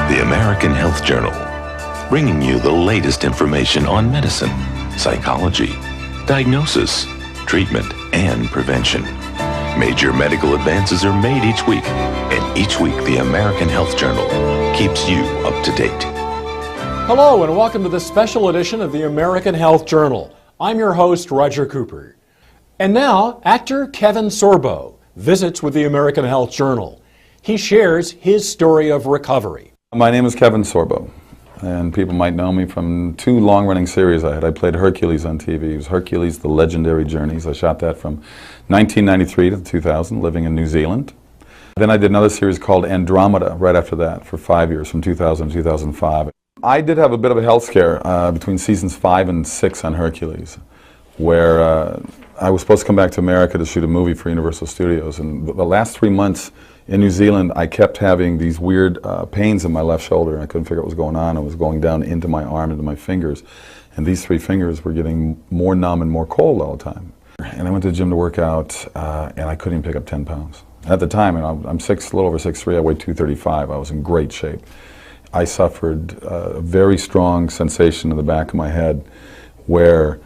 The American Health Journal, bringing you the latest information on medicine, psychology, diagnosis, treatment, and prevention. Major medical advances are made each week, and each week the American Health Journal keeps you up to date. Hello and welcome to this special edition of the American Health Journal. I'm your host, Roger Cooper. And now, actor Kevin Sorbo visits with the American Health Journal. He shares his story of recovery. My name is Kevin Sorbo, and people might know me from two long-running series I had. I played Hercules on TV. It was Hercules, The Legendary Journeys. I shot that from 1993 to 2000, living in New Zealand. Then I did another series called Andromeda right after that for 5 years, from 2000 to 2005. I did have a bit of a health scare between seasons 5 and 6 on Hercules, where I was supposed to come back to America to shoot a movie for Universal Studios, and the last 3 months in New Zealand I kept having these weird pains in my left shoulder, and I couldn't figure out what was going on. It was going down into my arm, into my fingers, and these 3 fingers were getting more numb and more cold all the time. And I went to the gym to work out, and I couldn't even pick up 10 pounds. At the time, and I'm a little over 6'3", I weighed 235, I was in great shape. I suffered a very strong sensation in the back of my head where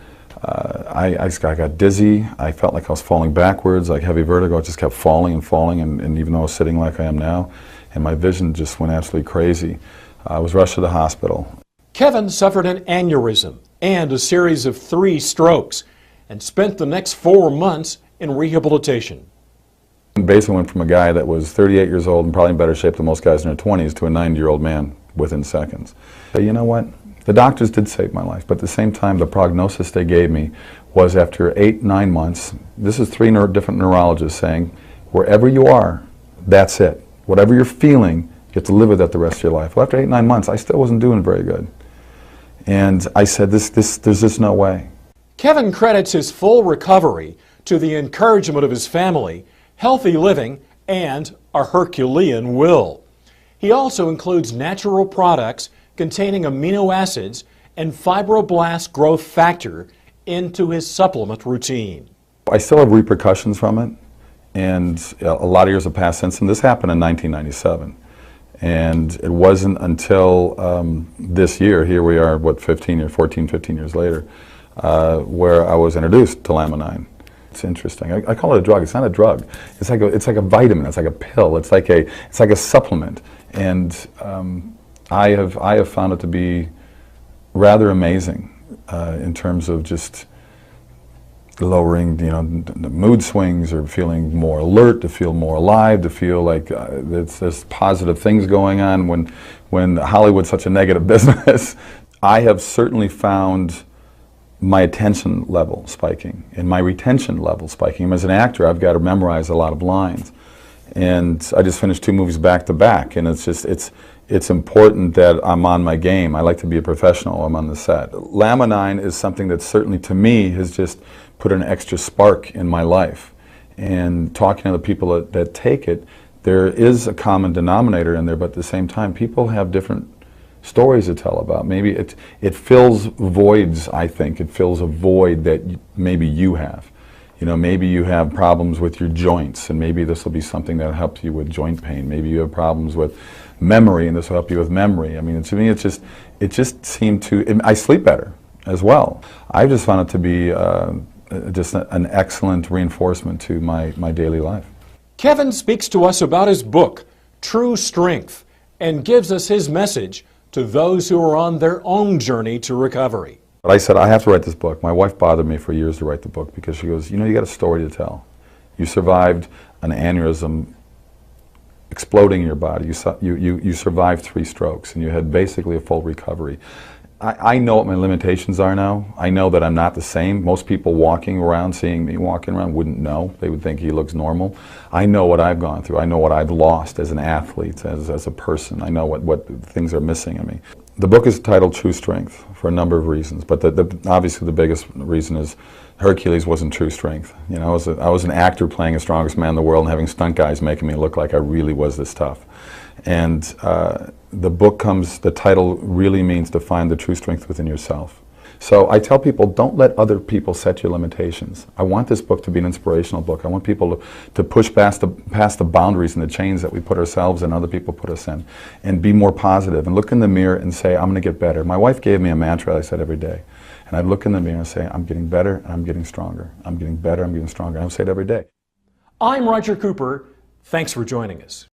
I got dizzy. I felt like I was falling backwards, like heavy vertigo. I just kept falling and falling, and even though I was sitting like I am now, and my vision just went absolutely crazy. I was rushed to the hospital. Kevin suffered an aneurysm and a series of 3 strokes and spent the next 4 months in rehabilitation. Basically went from a guy that was 38 years old and probably in better shape than most guys in their 20s to a 90-year-old man within seconds. But you know what? The doctors did save my life, but at the same time the prognosis they gave me was after 8-9 months, this is 3 different neurologists saying, wherever you are, that's it. Whatever you're feeling, you have to live with that the rest of your life. Well, after 8-9 months, I still wasn't doing very good. And I said, there's just no way. Kevin credits his full recovery to the encouragement of his family, healthy living, and a Herculean will. He also includes natural products containing amino acids and fibroblast growth factor into his supplement routine. I still have repercussions from it, and a lot of years have passed since, and this happened in 1997. And it wasn't until this year, here we are, what, 14, 15 years later, where I was introduced to laminine. It's interesting. I call it a drug. It's not a drug. It's like a vitamin. It's like a pill. It's like a supplement. And I have found it to be rather amazing in terms of just lowering, the mood swings, or feeling more alert, to feel more alive, to feel like there's positive things going on when Hollywood's such a negative business. I have certainly found my attention level spiking and my retention level spiking. As an actor, I've got to memorize a lot of lines, and I just finished 2 movies back to back, and it's important that I'm on my game. I like to be a professional. I'm on the set. Laminine is something that certainly to me has just put an extra spark in my life, and talking to the people that take it, there is a common denominator in there, but at the same time people have different stories to tell about. Maybe it fills voids, I think. It fills a void that maybe you have. Maybe you have problems with your joints, and maybe this will be something that helps you with joint pain. Maybe you have problems with memory, and this will help you with memory. I mean, to me, it just seemed to, I sleep better as well. I just found it to be just an excellent reinforcement to my daily life. Kevin speaks to us about his book, True Strength, and gives us his message to those who are on their own journey to recovery. But I said, I have to write this book. My wife bothered me for years to write the book because she goes, you got a story to tell. You survived an aneurysm exploding in your body. You survived 3 strokes, and you had basically a full recovery. I know what my limitations are now. I know that I'm not the same. Most people walking around, seeing me walking around, wouldn't know. They would think he looks normal. I know what I've gone through. I know what I've lost as an athlete, as a person. I know what things are missing in me. The book is titled True Strength for a number of reasons, but obviously the biggest reason is Hercules wasn't true strength. I was an actor playing the strongest man in the world and having stunt guys making me look like I really was this tough. And the title really means to find the true strength within yourself. So I tell people, don't let other people set your limitations. I want this book to be an inspirational book. I want people to push past the boundaries and the chains that we put ourselves and other people put us in, and be more positive and look in the mirror and say, I'm going to get better. My wife gave me a mantra I said every day. And I'd look in the mirror and say, I'm getting better and I'm getting stronger. I'm getting better, I'm getting stronger. I would say it every day. I'm Roger Cooper. Thanks for joining us.